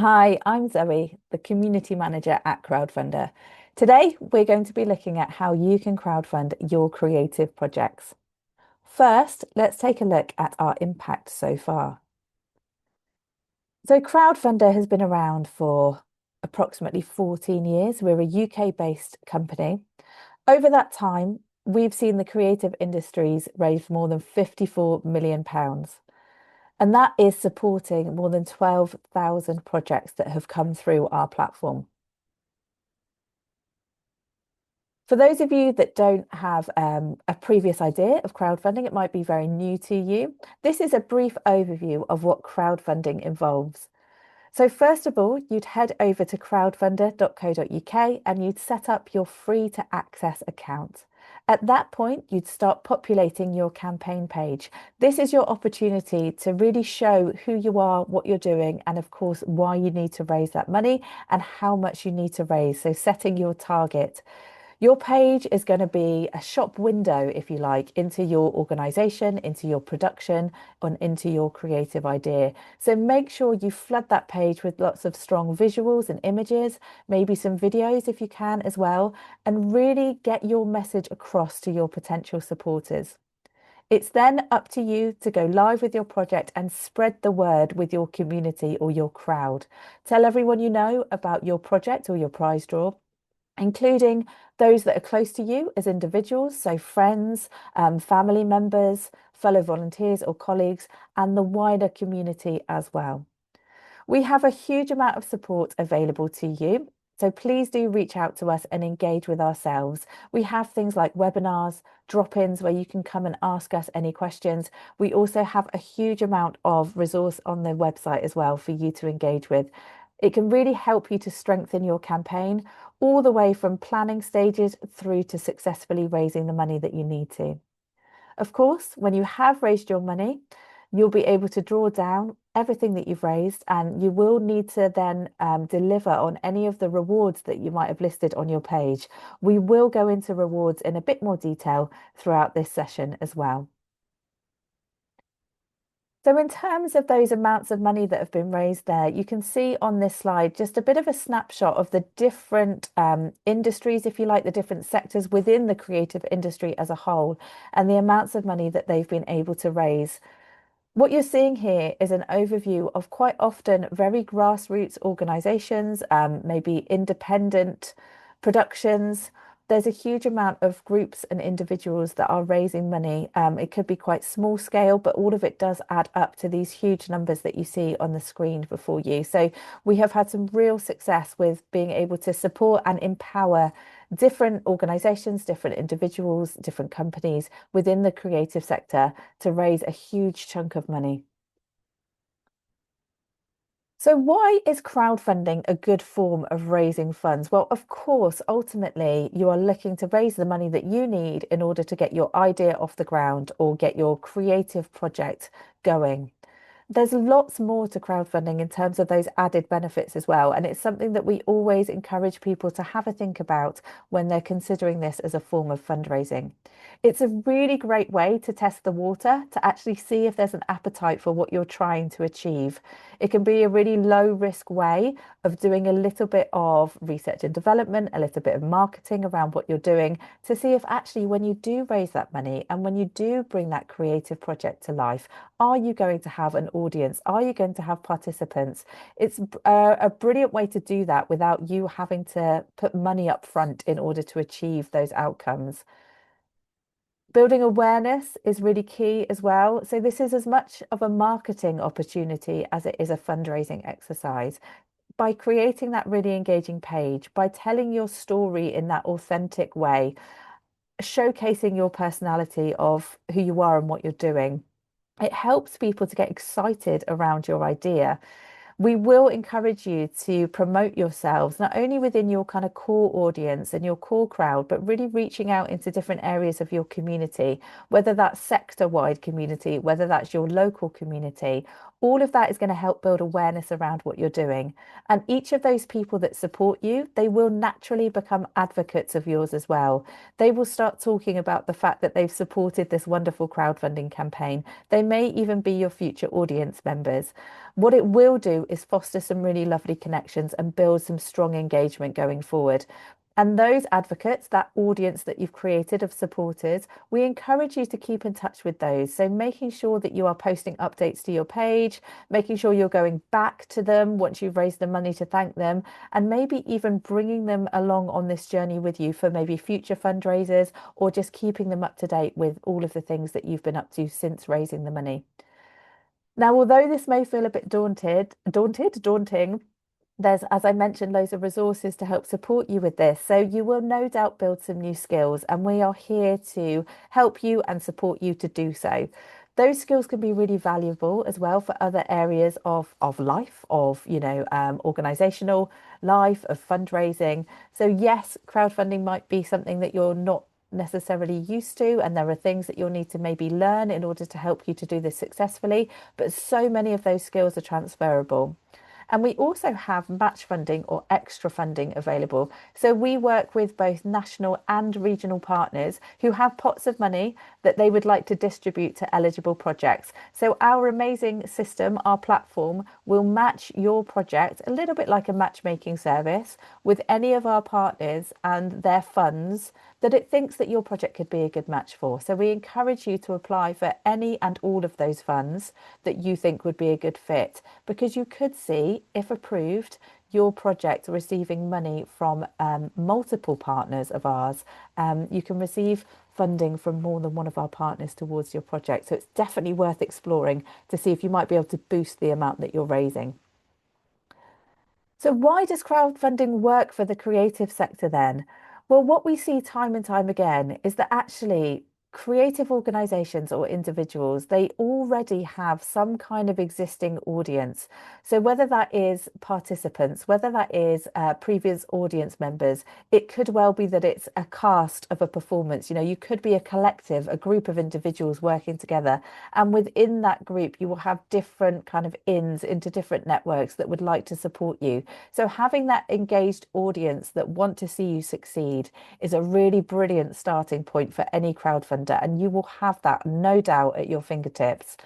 Hi, I'm Zoe, the community manager at Crowdfunder. Today, we're going to be looking at how you can crowdfund your creative projects. First, let's take a look at our impact so far. So, Crowdfunder has been around for approximately 14 years. We're a UK-based company. Over that time, we've seen the creative industries raise more than £54 million. And that is supporting more than 12,000 projects that have come through our platform. For those of you that don't have a previous idea of crowdfunding, it might be very new to you. This is a brief overview of what crowdfunding involves. So first of all, you'd head over to crowdfunder.co.uk and you'd set up your free to access account. At that point, you'd start populating your campaign page. This is your opportunity to really show who you are, what you're doing, and of course, why you need to raise that money and how much you need to raise. So setting your target. Your page is going to be a shop window, if you like, into your organization, into your production, and into your creative idea. So make sure you flood that page with lots of strong visuals and images, maybe some videos if you can as well, and really get your message across to your potential supporters. It's then up to you to go live with your project and spread the word with your community or your crowd. Tell everyone you know about your project or your prize draw, including those that are close to you as individuals, so friends, family members, fellow volunteers or colleagues, and the wider community as well. We have a huge amount of support available to you. So please do reach out to us and engage with ourselves. We have things like webinars, drop-ins where you can come and ask us any questions. We also have a huge amount of resource on the website as well for you to engage with. It can really help you to strengthen your campaign all the way from planning stages through to successfully raising the money that you need to. Of course, when you have raised your money, you'll be able to draw down everything that you've raised, and you will need to then deliver on any of the rewards that you might have listed on your page. We will go into rewards in a bit more detail throughout this session as well. So in terms of those amounts of money that have been raised there, you can see on this slide just a bit of a snapshot of the different industries, if you like, the different sectors within the creative industry as a whole, and the amounts of money that they've been able to raise. What you're seeing here is an overview of quite often very grassroots organisations, maybe independent productions. There's a huge amount of groups and individuals that are raising money. It could be quite small scale, but all of it does add up to these huge numbers that you see on the screen before you. So we have had some real success with being able to support and empower different organizations, different individuals, different companies within the creative sector to raise a huge chunk of money. So, why is crowdfunding a good form of raising funds? Well, of course, ultimately, you are looking to raise the money that you need in order to get your idea off the ground or get your creative project going. There's lots more to crowdfunding in terms of those added benefits as well. And it's something that we always encourage people to have a think about when they're considering this as a form of fundraising. It's a really great way to test the water, to actually see if there's an appetite for what you're trying to achieve. It can be a really low risk way of doing a little bit of research and development, a little bit of marketing around what you're doing to see if actually when you do raise that money and when you do bring that creative project to life, are you going to have an audience? Are you going to have participants? It's a brilliant way to do that without you having to put money up front in order to achieve those outcomes. Building awareness is really key as well. So this is as much of a marketing opportunity as it is a fundraising exercise. By creating that really engaging page, by telling your story in that authentic way, showcasing your personality of who you are and what you're doing, it helps people to get excited around your idea. We will encourage you to promote yourselves, not only within your kind of core audience and your core crowd, but really reaching out into different areas of your community, whether that's sector-wide community, whether that's your local community. All of that is going to help build awareness around what you're doing. And each of those people that support you, they will naturally become advocates of yours as well. They will start talking about the fact that they've supported this wonderful crowdfunding campaign. They may even be your future audience members. What it will do is foster some really lovely connections and build some strong engagement going forward. And those advocates, that audience that you've created of supporters, we encourage you to keep in touch with those. So making sure that you are posting updates to your page, making sure you're going back to them once you've raised the money to thank them, and maybe even bringing them along on this journey with you for maybe future fundraisers, or just keeping them up to date with all of the things that you've been up to since raising the money. Now, although this may feel a bit daunting, there's, as I mentioned, loads of resources to help support you with this. So you will no doubt build some new skills, and we are here to help you and support you to do so. Those skills can be really valuable as well for other areas of life, of, organizational life, of fundraising. So yes, crowdfunding might be something that you're not necessarily used to, and there are things that you'll need to maybe learn in order to help you to do this successfully, but so many of those skills are transferable. And we also have match funding or extra funding available. So we work with both national and regional partners who have pots of money that they would like to distribute to eligible projects. So our amazing system, our platform, will match your project, a little bit like a matchmaking service, with any of our partners and their funds that it thinks that your project could be a good match for. So we encourage you to apply for any and all of those funds that you think would be a good fit, because you could see, if approved, your project receiving money from multiple partners of ours. You can receive funding from more than one of our partners towards your project. So it's definitely worth exploring to see if you might be able to boost the amount that you're raising. So why does crowdfunding work for the creative sector then? Well, what we see time and time again is that actually creative organizations or individuals, they already have some kind of existing audience. So whether that is participants, whether that is previous audience members, it could well be that it's a cast of a performance. You could be a collective, a group of individuals working together. And within that group, you will have different kind of ins into different networks that would like to support you. So having that engaged audience that want to see you succeed is a really brilliant starting point for any crowdfunder, and you will have that no doubt at your fingertips.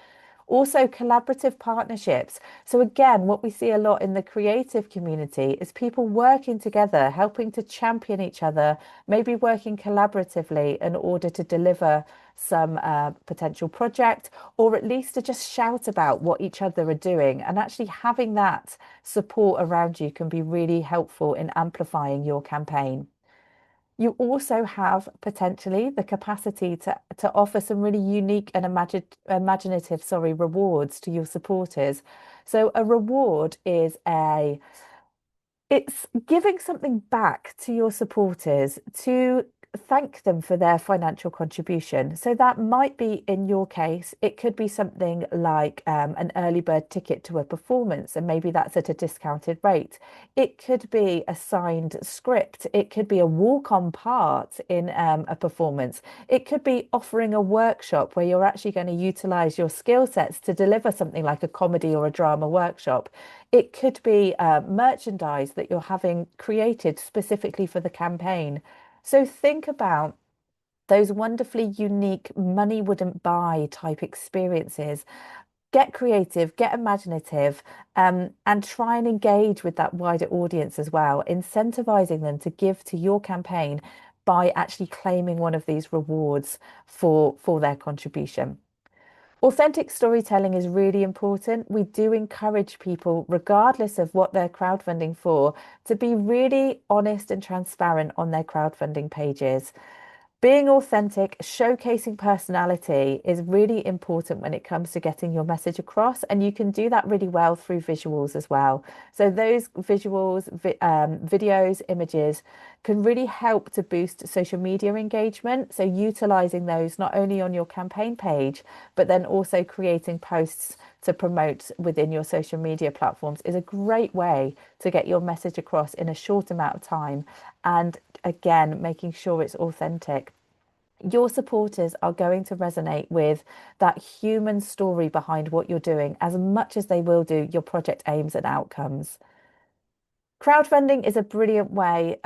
Also, collaborative partnerships. So again, what we see a lot in the creative community is people working together, helping to champion each other, maybe working collaboratively in order to deliver some potential project, or at least to just shout about what each other are doing. And actually having that support around you can be really helpful in amplifying your campaign. You also have potentially the capacity to offer some really unique and imaginative, rewards to your supporters. So a reward is it's giving something back to your supporters to thank them for their financial contribution. So that might be, in your case, it could be something like an early bird ticket to a performance, and maybe that's at a discounted rate. It could be a signed script. It could be a walk-on part in a performance. It could be offering a workshop where you're actually going to utilize your skill sets to deliver something like a comedy or a drama workshop. It could be merchandise that you're having created specifically for the campaign. So think about those wonderfully unique money wouldn't buy type experiences. Get creative, get imaginative, and try and engage with that wider audience as well, incentivizing them to give to your campaign by actually claiming one of these rewards for their contribution. Authentic storytelling is really important. We do encourage people, regardless of what they're crowdfunding for, to be really honest and transparent on their crowdfunding pages. Being authentic, showcasing personality is really important when it comes to getting your message across, and you can do that really well through visuals as well. So those visuals, videos, images can really help to boost social media engagement. So utilizing those not only on your campaign page, but then also creating posts to promote within your social media platforms is a great way to get your message across in a short amount of time. And again, making sure it's authentic. Your supporters are going to resonate with that human story behind what you're doing as much as they will do your project aims and outcomes. Crowdfunding is a brilliant way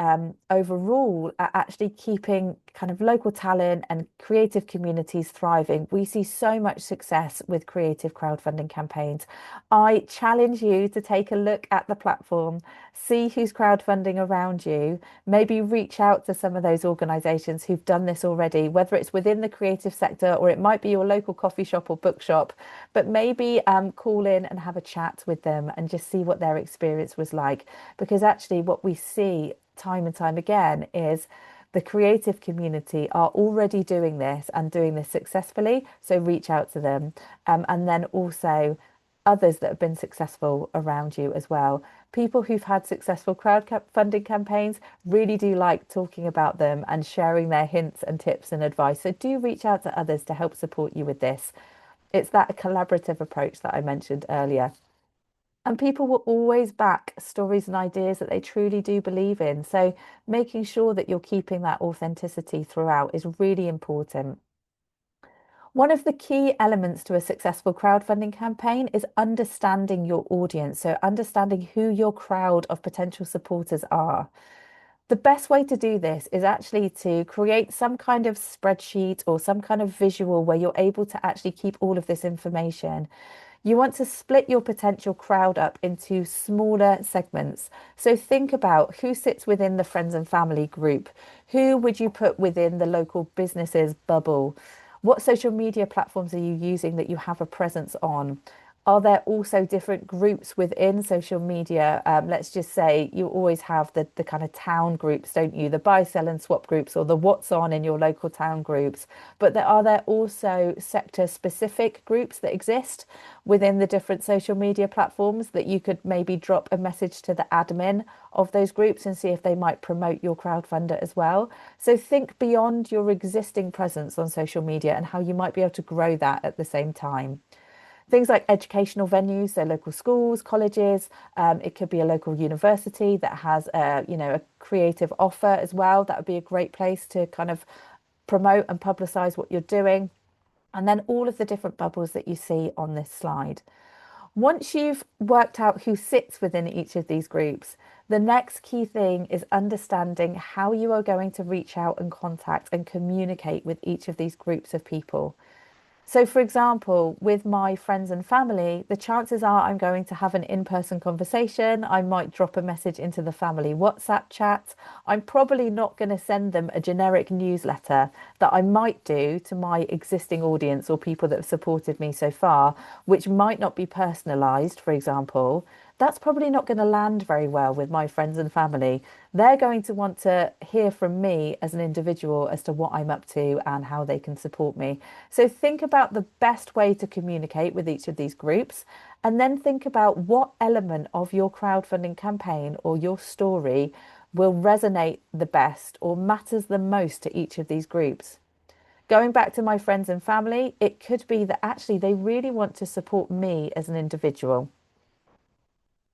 overall at actually keeping kind of local talent and creative communities thriving. We see so much success with creative crowdfunding campaigns. I challenge you to take a look at the platform, see who's crowdfunding around you, maybe reach out to some of those organizations who've done this already, whether it's within the creative sector or it might be your local coffee shop or bookshop, but maybe call in and have a chat with them and just see what their experience was like. Because actually, what we see time and time again is the creative community are already doing this and doing this successfully. So reach out to them. And then also others that have been successful around you as well. People who've had successful crowdfunding campaigns really do like talking about them and sharing their hints and tips and advice. So do reach out to others to help support you with this. It's that collaborative approach that I mentioned earlier. And people will always back stories and ideas that they truly do believe in. So making sure that you're keeping that authenticity throughout is really important. One of the key elements to a successful crowdfunding campaign is understanding your audience. So understanding who your crowd of potential supporters are. The best way to do this is actually to create some kind of spreadsheet or some kind of visual where you're able to actually keep all of this information. You want to split your potential crowd up into smaller segments. So think about who sits within the friends and family group. Who would you put within the local businesses bubble? What social media platforms are you using that you have a presence on? Are there also different groups within social media? Let's just say you always have the kind of town groups, don't you? The buy, sell, and swap groups, or the what's on in your local town groups. But are there also sector specific groups that exist within the different social media platforms that you could maybe drop a message to the admin of those groups and see if they might promote your crowdfunder as well? So think beyond your existing presence on social media and how you might be able to grow that at the same time. Things like educational venues, so local schools, colleges. It could be a local university that has a creative offer as well. That would be a great place to kind of promote and publicize what you're doing. And then all of the different bubbles that you see on this slide. Once you've worked out who sits within each of these groups, the next key thing is understanding how you are going to reach out and contact and communicate with each of these groups of people. So, for example, with my friends and family, the chances are I'm going to have an in-person conversation. I might drop a message into the family WhatsApp chat. I'm probably not going to send them a generic newsletter that I might do to my existing audience or people that have supported me so far, which might not be personalized, for example. That's probably not going to land very well with my friends and family. They're going to want to hear from me as an individual as to what I'm up to and how they can support me. So think about the best way to communicate with each of these groups, and then think about what element of your crowdfunding campaign or your story will resonate the best or matters the most to each of these groups. Going back to my friends and family, it could be that actually they really want to support me as an individual.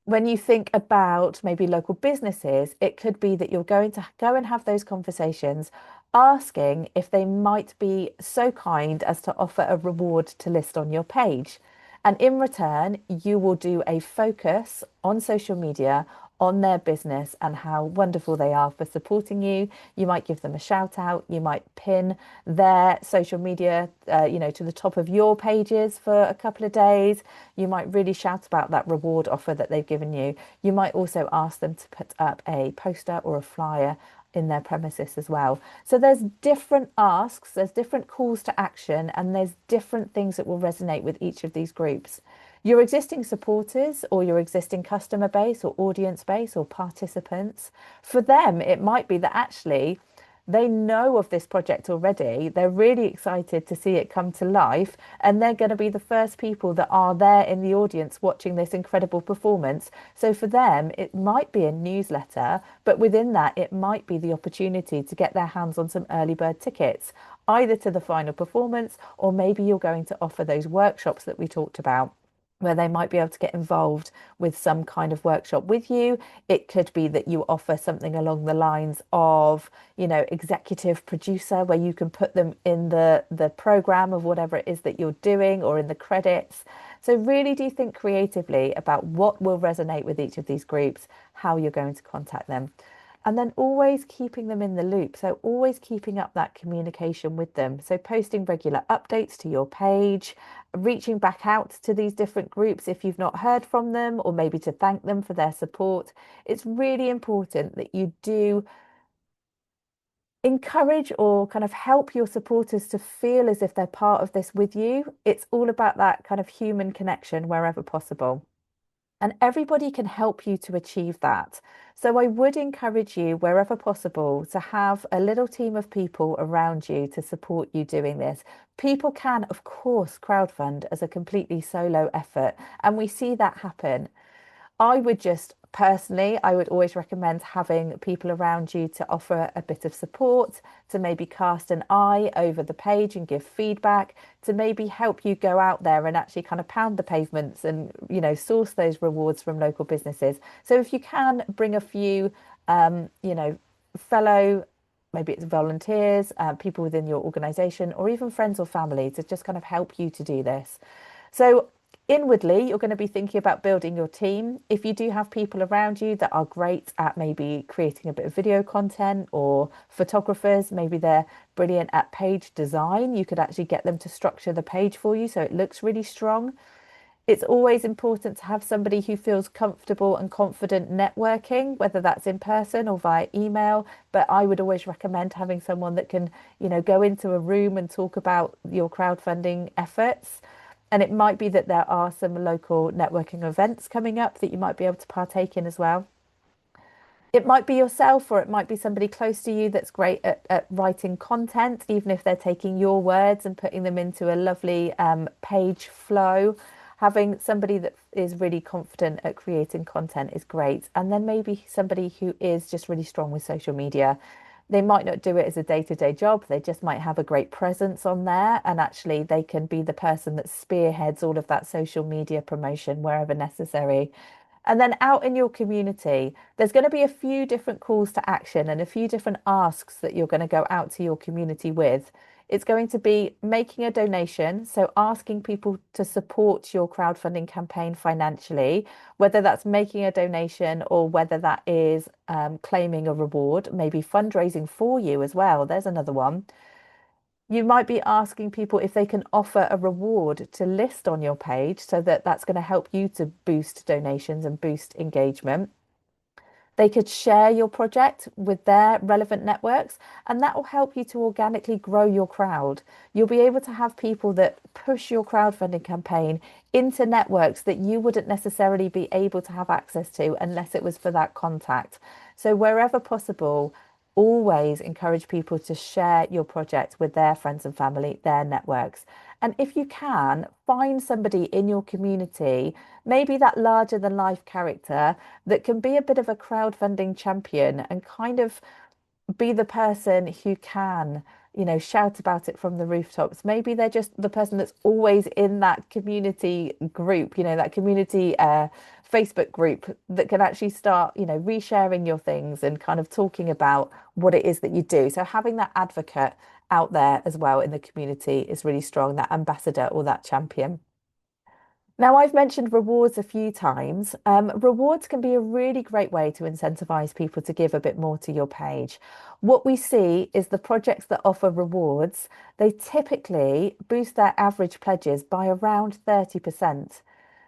When you think about maybe local businesses, it could be that you're going to go and have those conversations, asking if they might be so kind as to offer a reward to list on your page. And in return, you will do a focus on social media on their business and how wonderful they are for supporting you. You might give them a shout out. You might pin their social media, to the top of your pages for a couple of days. You might really shout about that reward offer that they've given you. You might also ask them to put up a poster or a flyer in their premises as well. So there's different asks, there's different calls to action, and there's different things that will resonate with each of these groups. Your existing supporters or your existing customer base or audience base or participants, for them, it might be that actually they know of this project already. They're really excited to see it come to life, and they're going to be the first people that are there in the audience watching this incredible performance. So for them, it might be a newsletter, but within that, it might be the opportunity to get their hands on some early bird tickets, either to the final performance, or maybe you're going to offer those workshops that we talked about, where they might be able to get involved with some kind of workshop with you. It could be that you offer something along the lines of, executive producer, where you can put them in the program of whatever it is that you're doing or in the credits. So really do think creatively about what will resonate with each of these groups, how you're going to contact them. And then always keeping them in the loop. So always keeping up that communication with them. So posting regular updates to your page, reaching back out to these different groups if you've not heard from them, or maybe to thank them for their support. It's really important that you do encourage or kind of help your supporters to feel as if they're part of this with you. It's all about that kind of human connection wherever possible. And everybody can help you to achieve that. So I would encourage you, wherever possible, to have a little team of people around you to support you doing this. People can, of course, crowdfund as a completely solo effort, and we see that happen. I would just personally, I would always recommend having people around you to offer a bit of support, to maybe cast an eye over the page and give feedback, to maybe help you go out there and actually kind of pound the pavements and, source those rewards from local businesses. So if you can bring a few, fellow, maybe it's volunteers, people within your organization, or even friends or family to just kind of help you to do this. So inwardly, you're going to be thinking about building your team. If you do have people around you that are great at maybe creating a bit of video content, or photographers, maybe they're brilliant at page design, you could actually get them to structure the page for you so it looks really strong. It's always important to have somebody who feels comfortable and confident networking, whether that's in person or via email. But I would always recommend having someone that can, go into a room and talk about your crowdfunding efforts. And it might be that there are some local networking events coming up that you might be able to partake in as well. It might be yourself, or it might be somebody close to you that's great at writing content, even if they're taking your words and putting them into a lovely page flow. Having somebody that is really confident at creating content is great. And then maybe somebody who is just really strong with social media. They might not do it as a day-to-day job. They just might have a great presence on there. And actually, they can be the person that spearheads all of that social media promotion wherever necessary. And then out in your community, there's going to be a few different calls to action and a few different asks that you're going to go out to your community with. It's going to be making a donation, so asking people to support your crowdfunding campaign financially, whether that's making a donation or whether that is claiming a reward, maybe fundraising for you as well. There's another one. You might be asking people if they can offer a reward to list on your page so that that's going to help you to boost donations and boost engagement. They could share your project with their relevant networks, and that will help you to organically grow your crowd. You'll be able to have people that push your crowdfunding campaign into networks that you wouldn't necessarily be able to have access to unless it was for that contact. So, wherever possible, always encourage people to share your project with their friends and family, their networks. And if you can, find somebody in your community, maybe that larger than life character that can be a bit of a crowdfunding champion and kind of be the person who can, shout about it from the rooftops. Maybe they're just the person that's always in that community group, that community Facebook group that can actually start, resharing your things and kind of talking about what it is that you do. So having that advocate out there as well in the community is really strong, that ambassador or that champion. Now, I've mentioned rewards a few times. Rewards can be a really great way to incentivize people to give a bit more to your page. What we see is the projects that offer rewards, they typically boost their average pledges by around 30%.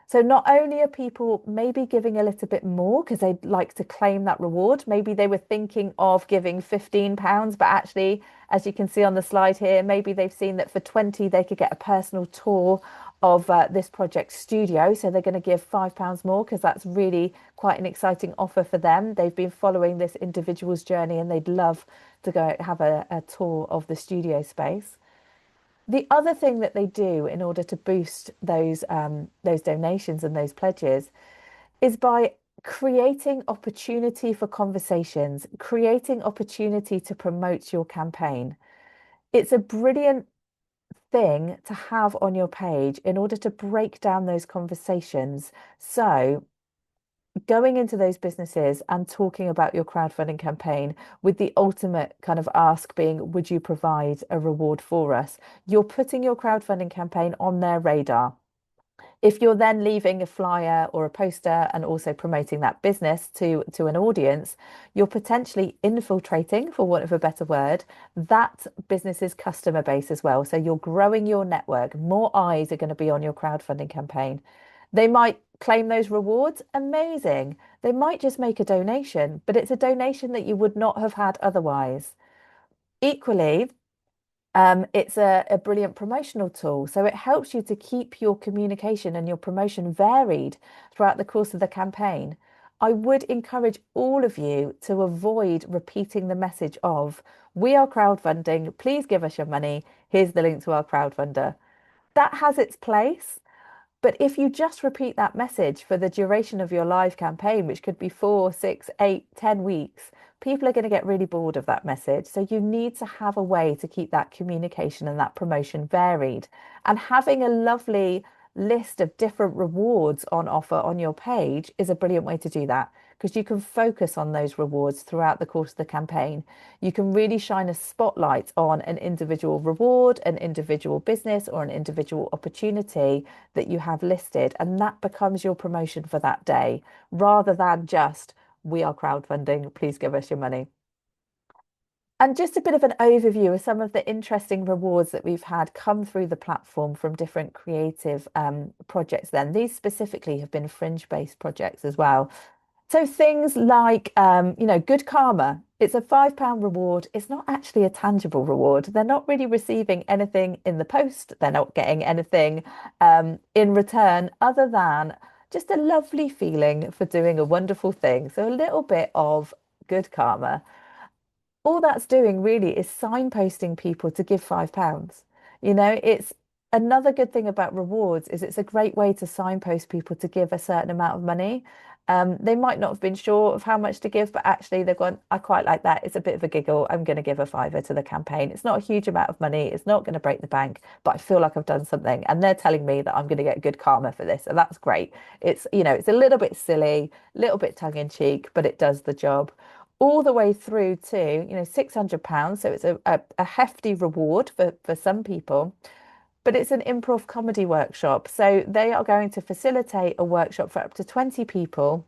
So not only are people maybe giving a little bit more because they'd like to claim that reward, maybe they were thinking of giving £15, but actually, as you can see on the slide here, maybe they've seen that for 20 they could get a personal tour of this project studio. So they're going to give £5 more because that's really quite an exciting offer for them. They've been following this individual's journey and they'd love to go have a tour of the studio space. The other thing that they do in order to boost those donations and those pledges is by creating opportunity for conversations, creating opportunity to promote your campaign. It's a brilliant thing to have on your page in order to break down those conversations. So going into those businesses and talking about your crowdfunding campaign with the ultimate kind of ask being, would you provide a reward for us? You're putting your crowdfunding campaign on their radar. If you're then leaving a flyer or a poster and also promoting that business to an audience, you're potentially infiltrating, for want of a better word, that business's customer base as well. So you're growing your network. More eyes are going to be on your crowdfunding campaign. They might claim those rewards. Amazing. They might just make a donation, but it's a donation that you would not have had otherwise. Equally, it's a brilliant promotional tool. So it helps you to keep your communication and your promotion varied throughout the course of the campaign. I would encourage all of you to avoid repeating the message of, we are crowdfunding, please give us your money. Here's the link to our crowdfunder. That has its place. But if you just repeat that message for the duration of your live campaign, which could be 4, 6, 8, 10 weeks, people are going to get really bored of that message. So you need to have a way to keep that communication and that promotion varied. And having a lovely list of different rewards on offer on your page is a brilliant way to do that, because you can focus on those rewards throughout the course of the campaign. You can really shine a spotlight on an individual reward, an individual business, or an individual opportunity that you have listed, and that becomes your promotion for that day, rather than just, we are crowdfunding, please give us your money. And just a bit of an overview of some of the interesting rewards that we've had come through the platform from different creative projects then. These specifically have been Fringe-based projects as well. So things like, good karma. It's a £5 reward. It's not actually a tangible reward. They're not really receiving anything in the post. They're not getting anything in return other than just a lovely feeling for doing a wonderful thing. So a little bit of good karma. All that's doing really is signposting people to give £5. It's another good thing about rewards is it's a great way to signpost people to give a certain amount of money. They might not have been sure of how much to give, but actually they've gone, I quite like that. It's a bit of a giggle. I'm going to give a fiver to the campaign. It's not a huge amount of money. It's not going to break the bank, but I feel like I've done something. And they're telling me that I'm going to get good karma for this. And that's great. It's a little bit silly, a little bit tongue in cheek, but it does the job all the way through to, £600. So it's a hefty reward for some people, but it's an improv comedy workshop. So they are going to facilitate a workshop for up to 20 people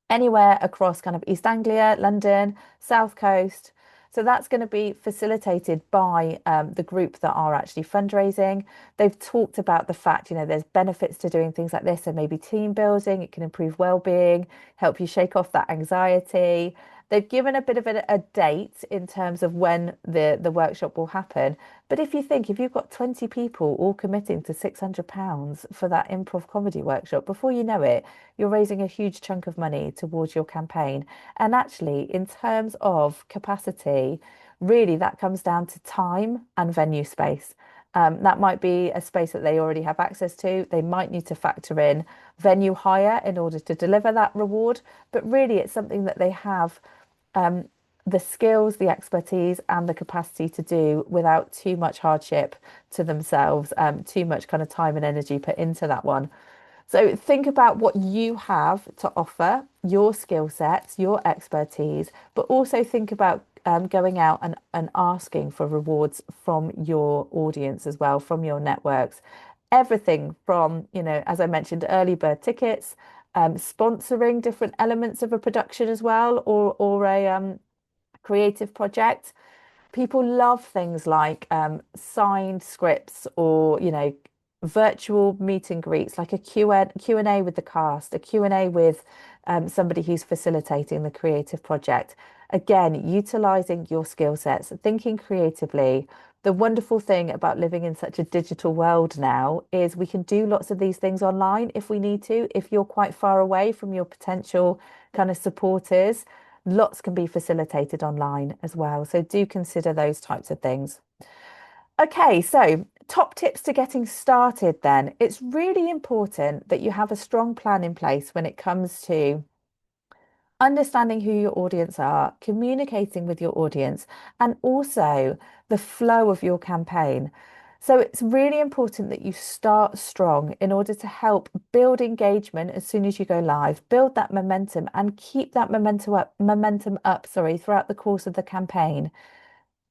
anywhere across kind of East Anglia, London, South Coast. So that's going to be facilitated by the group that are actually fundraising. They've talked about the fact, there's benefits to doing things like this. So maybe team building, it can improve well-being, help you shake off that anxiety. They've given a bit of a date in terms of when the workshop will happen. But if you've got 20 people all committing to £600 for that improv comedy workshop, before you know it, you're raising a huge chunk of money towards your campaign. And actually, in terms of capacity, really that comes down to time and venue space. That might be a space that they already have access to. They might need to factor in venue hire in order to deliver that reward. But really, it's something that they have the skills, the expertise, and the capacity to do without too much hardship to themselves, too much kind of time and energy put into that one. So think about what you have to offer, your skill sets, your expertise, but also think about going out and asking for rewards from your audience as well, from your networks. Everything from, as I mentioned, early bird tickets, sponsoring different elements of a production as well, or a creative project. People love things like signed scripts or, virtual meet and greets, like a Q&A with the cast, a Q&A with somebody who's facilitating the creative project. Again, utilizing your skill sets, thinking creatively. The wonderful thing about living in such a digital world now is we can do lots of these things online if we need to. If you're quite far away from your potential kind of supporters, lots can be facilitated online as well. So do consider those types of things. Okay, so top tips to getting started then. It's really important that you have a strong plan in place when it comes to understanding who your audience are, communicating with your audience, and also the flow of your campaign. So it's really important that you start strong in order to help build engagement as soon as you go live, build that momentum and keep that momentum up, throughout the course of the campaign.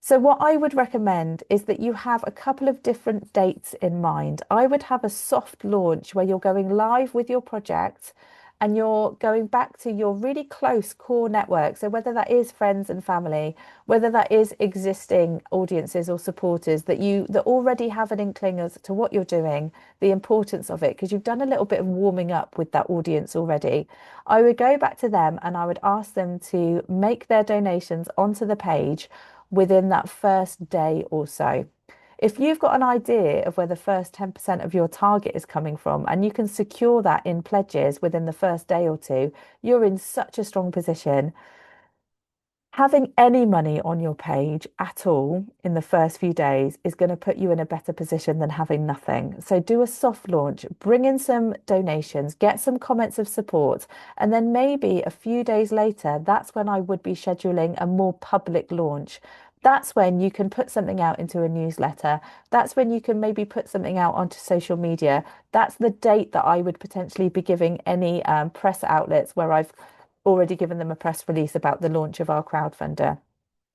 So, what I would recommend is that you have a couple of different dates in mind. I would have a soft launch where you're going live with your project and you're going back to your really close core network. So, whether that is friends and family, whether that is existing audiences or supporters that already have an inkling as to what you're doing, the importance of it, because you've done a little bit of warming up with that audience already. I would go back to them and I would ask them to make their donations onto the page within that first day or so. If you've got an idea of where the first 10% of your target is coming from and you can secure that in pledges within the first day or two, you're in such a strong position. Having any money on your page at all in the first few days is going to put you in a better position than having nothing. So do a soft launch, bring in some donations, get some comments of support, and then maybe a few days later, that's when I would be scheduling a more public launch. That's when you can put something out into a newsletter. That's when you can maybe put something out onto social media. That's the date that I would potentially be giving any press outlets where I've already given them a press release about the launch of our crowdfunder.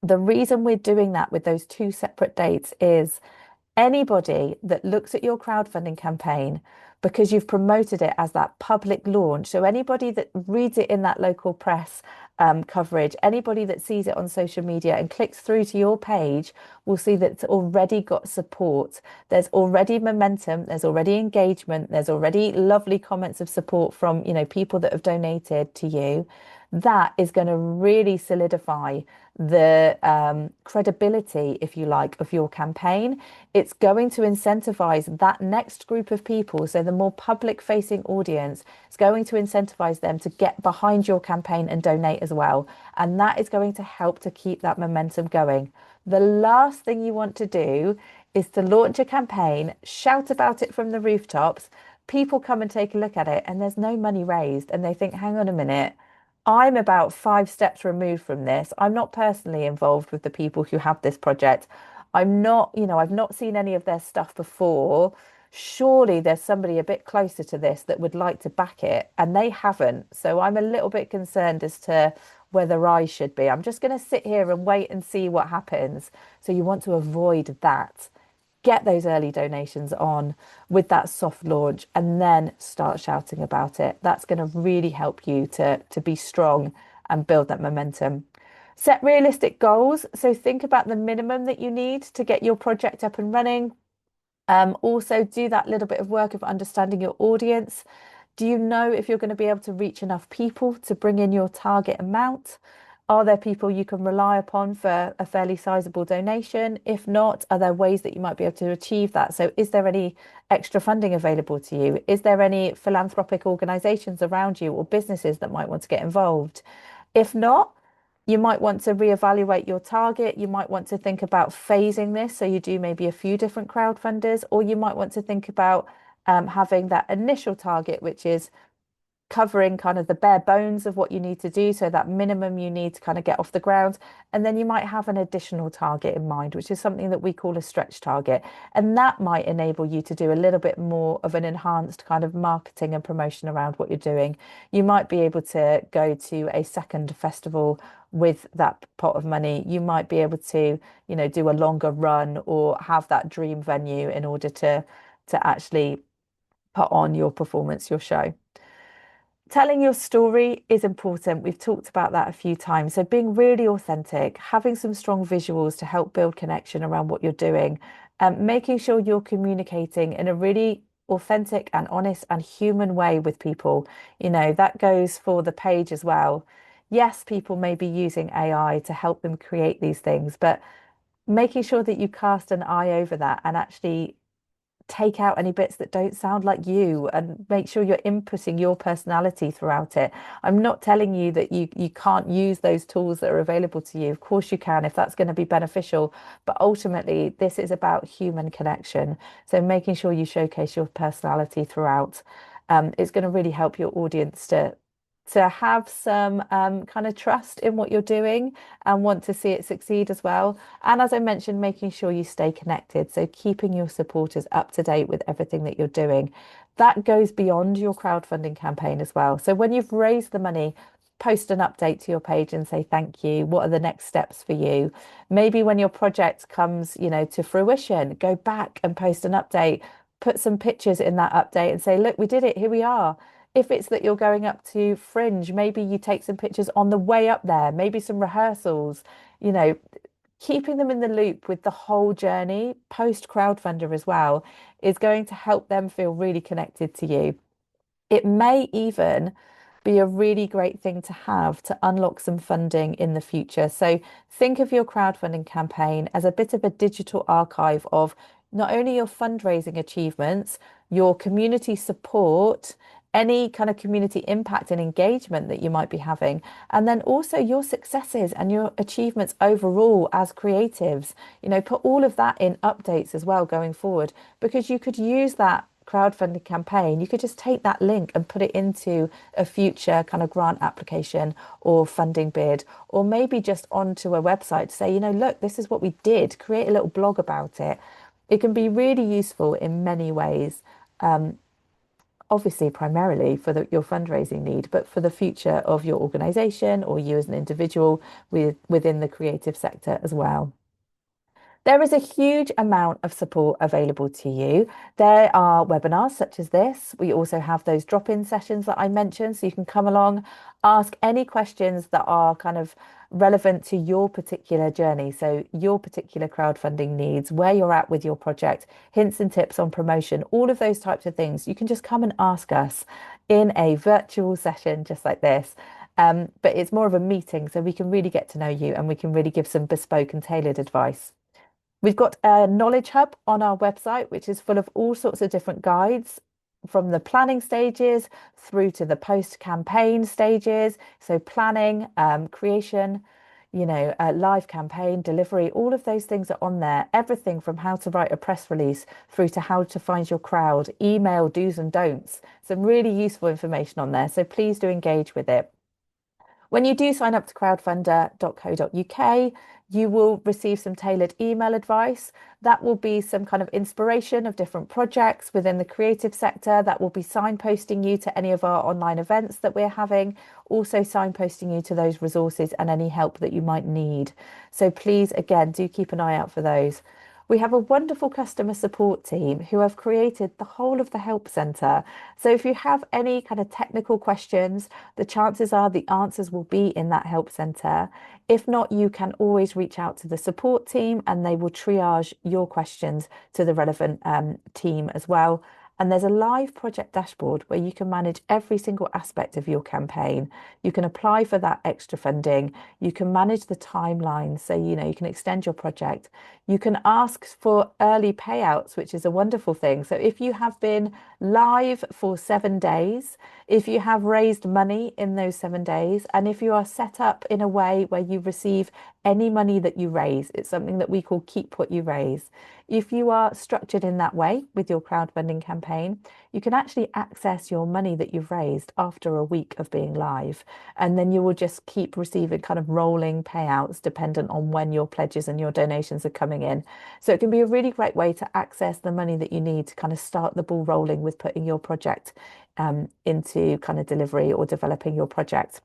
The reason we're doing that with those two separate dates is anybody that looks at your crowdfunding campaign because you've promoted it as that public launch. So anybody that reads it in that local press coverage, anybody that sees it on social media and clicks through to your page will see that it's already got support. There's already momentum, there's already engagement, there's already lovely comments of support from, people that have donated to you. That is going to really solidify the credibility, if you like, of your campaign. It's going to incentivize that next group of people. So the more public facing audience is going to incentivize them to get behind your campaign and donate as well. And that is going to help to keep that momentum going. The last thing you want to do is to launch a campaign, shout about it from the rooftops. People come and take a look at it, and there's no money raised, and they think, hang on a minute. I'm about 5 steps removed from this. I'm not personally involved with the people who have this project. I'm not, I've not seen any of their stuff before. Surely there's somebody a bit closer to this that would like to back it, and they haven't. So I'm a little bit concerned as to whether I should be. I'm just going to sit here and wait and see what happens. So you want to avoid that. Get those early donations on with that soft launch and then start shouting about it. That's going to really help you to be strong and build that momentum. Set realistic goals. So think about the minimum that you need to get your project up and running. Also do that little bit of work of understanding your audience. Do you know if you're going to be able to reach enough people to bring in your target amount? Are there people you can rely upon for a fairly sizable donation? If not, are there ways that you might be able to achieve that? So, is there any extra funding available to you? Is there any philanthropic organisations around you or businesses that might want to get involved? If not, you might want to reevaluate your target. You might want to think about phasing this. So, you do maybe a few different crowdfunders, or you might want to think about having that initial target, which is covering kind of the bare bones of what you need to do. So that minimum you need to kind of get off the ground. And then you might have an additional target in mind, which is something that we call a stretch target. And that might enable you to do a little bit more of an enhanced kind of marketing and promotion around what you're doing. You might be able to go to a second festival with that pot of money. You might be able to, do a longer run or have that dream venue in order to actually put on your performance, your show. Telling your story is important. We've talked about that a few times. So being really authentic, having some strong visuals to help build connection around what you're doing, making sure you're communicating in a really authentic and honest and human way with people. That goes for the page as well. Yes, people may be using AI to help them create these things, but making sure that you cast an eye over that and actually take out any bits that don't sound like you and make sure you're inputting your personality throughout it. I'm not telling you that you can't use those tools that are available to you. Of course you can if that's going to be beneficial, but ultimately this is about human connection. So making sure you showcase your personality throughout is going to really help your audience to have some kind of trust in what you're doing and want to see it succeed as well. And as I mentioned, making sure you stay connected. So keeping your supporters up to date with everything that you're doing. That goes beyond your crowdfunding campaign as well. So when you've raised the money, post an update to your page and say thank you. What are the next steps for you? Maybe when your project comes, to fruition, go back and post an update, put some pictures in that update and say, look, we did it, here we are. If it's that you're going up to Fringe, maybe you take some pictures on the way up there, maybe some rehearsals, you know, keeping them in the loop with the whole journey, post crowdfunder as well, is going to help them feel really connected to you. It may even be a really great thing to have to unlock some funding in the future. So think of your crowdfunding campaign as a bit of a digital archive of not only your fundraising achievements, your community support, any kind of community impact and engagement that you might be having, and then also your successes and your achievements overall as creatives. Put all of that in updates as well going forward, because you could use that crowdfunding campaign, you could just take that link and put it into a future kind of grant application or funding bid, or maybe just onto a website to say, look, this is what we did, create a little blog about it. It can be really useful in many ways. Obviously, primarily for your fundraising need, but for the future of your organization or you as an individual within the creative sector as well. There is a huge amount of support available to you. There are webinars such as this. We also have those drop-in sessions that I mentioned, so you can come along, ask any questions that are kind of relevant to your particular journey. So your particular crowdfunding needs, where you're at with your project, hints and tips on promotion, all of those types of things. You can just come and ask us in a virtual session just like this. But it's more of a meeting, so we can really get to know you and we can really give some bespoke and tailored advice. We've got a knowledge hub on our website, which is full of all sorts of different guides from the planning stages through to the post-campaign stages. So planning, creation, live campaign, delivery, all of those things are on there. Everything from how to write a press release through to how to find your crowd, email do's and don'ts. Some really useful information on there. So please do engage with it. When you do sign up to crowdfunder.co.uk, you will receive some tailored email advice. That will be some kind of inspiration of different projects within the creative sector. That will be signposting you to any of our online events that we're having, also signposting you to those resources and any help that you might need. So please, again, do keep an eye out for those. We have a wonderful customer support team who have created the whole of the help centre. So if you have any kind of technical questions, the chances are the answers will be in that help centre. If not, you can always reach out to the support team and they will triage your questions to the relevant team as well. And there's a live project dashboard where you can manage every single aspect of your campaign. You can apply for that extra funding. You can manage the timeline. So, you can extend your project. You can ask for early payouts, which is a wonderful thing. So if you have been live for 7 days, if you have raised money in those 7 days, and if you are set up in a way where you receive any money that you raise, it's something that we call keep what you raise. If you are structured in that way with your crowdfunding campaign, you can actually access your money that you've raised after a week of being live. And then you will just keep receiving kind of rolling payouts dependent on when your pledges and your donations are coming in. So it can be a really great way to access the money that you need to kind of start the ball rolling with putting your project into kind of delivery or developing your project.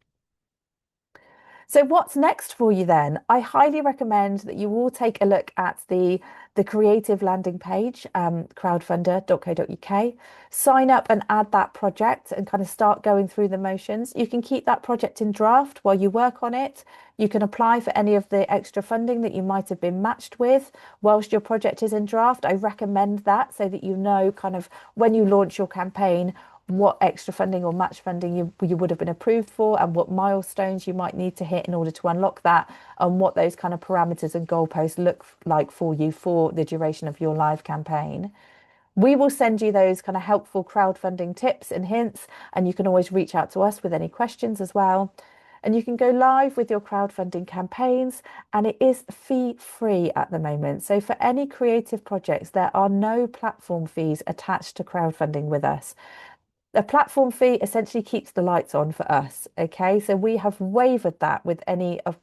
So what's next for you then? I highly recommend that you all take a look at the creative landing page, crowdfunder.co.uk. Sign up and add that project and kind of start going through the motions. You can keep that project in draft while you work on it. You can apply for any of the extra funding that you might have been matched with whilst your project is in draft. I recommend that so that you know kind of when you launch your campaign, what extra funding or match funding you would have been approved for and what milestones you might need to hit in order to unlock that, and what those kind of parameters and goalposts look like for you for the duration of your live campaign. We will send you those kind of helpful crowdfunding tips and hints, and you can always reach out to us with any questions as well. And you can go live with your crowdfunding campaigns, and it is fee-free at the moment. So for any creative projects, there are no platform fees attached to crowdfunding with us. A platform fee essentially keeps the lights on for us. Okay, so we have waived that with any of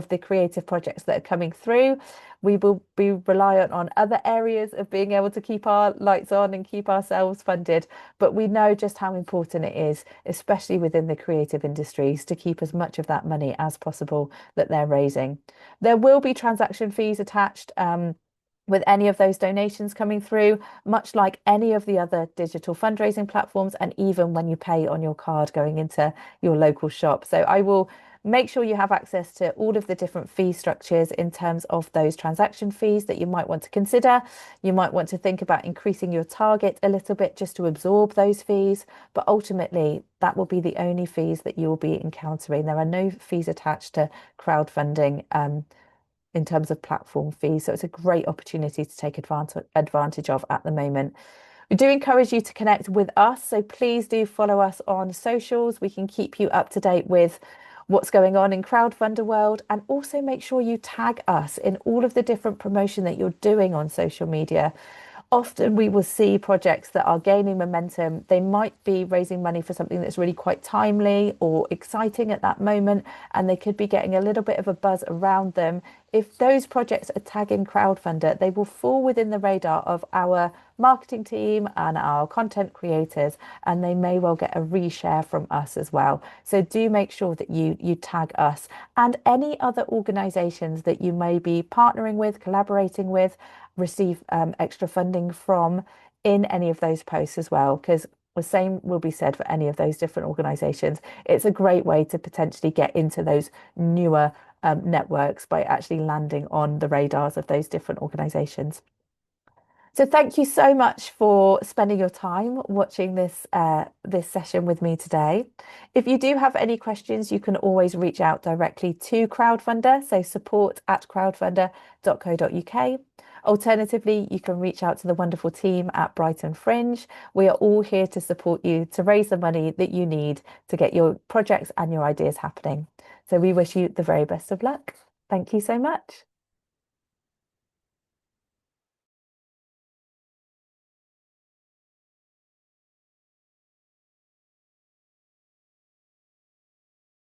the creative projects that are coming through. We will be reliant on other areas of being able to keep our lights on and keep ourselves funded. But we know just how important it is, especially within the creative industries, to keep as much of that money as possible that they're raising. There will be transaction fees attached. With any of those donations coming through, much like any of the other digital fundraising platforms, and even when you pay on your card going into your local shop. So I will make sure you have access to all of the different fee structures in terms of those transaction fees that you might want to consider. You might want to think about increasing your target a little bit just to absorb those fees, but ultimately that will be the only fees that you will be encountering. There are no fees attached to crowdfunding. In terms of platform fees. So it's a great opportunity to take advantage of at the moment. We do encourage you to connect with us. So please do follow us on socials. We can keep you up to date with what's going on in crowdfunder world, and also make sure you tag us in all of the different promotion that you're doing on social media. Often we will see projects that are gaining momentum. They might be raising money for something that's really quite timely or exciting at that moment, and they could be getting a little bit of a buzz around them. If those projects are tagging crowdfunder, they will fall within the radar of our marketing team and our content creators, and they may well get a reshare from us as well. So do make sure that you tag us and any other organizations that you may be partnering with, collaborating with, receive extra funding from in any of those posts as well, because the same will be said for any of those different organizations. It's a great way to potentially get into those newer networks by actually landing on the radars of those different organizations. So thank you so much for spending your time watching this session with me today. If you do have any questions, you can always reach out directly to Crowdfunder, so support@crowdfunder.co.uk. Alternatively, you can reach out to the wonderful team at Brighton Fringe. We are all here to support you to raise the money that you need to get your projects and your ideas happening. So we wish you the very best of luck. Thank you so much.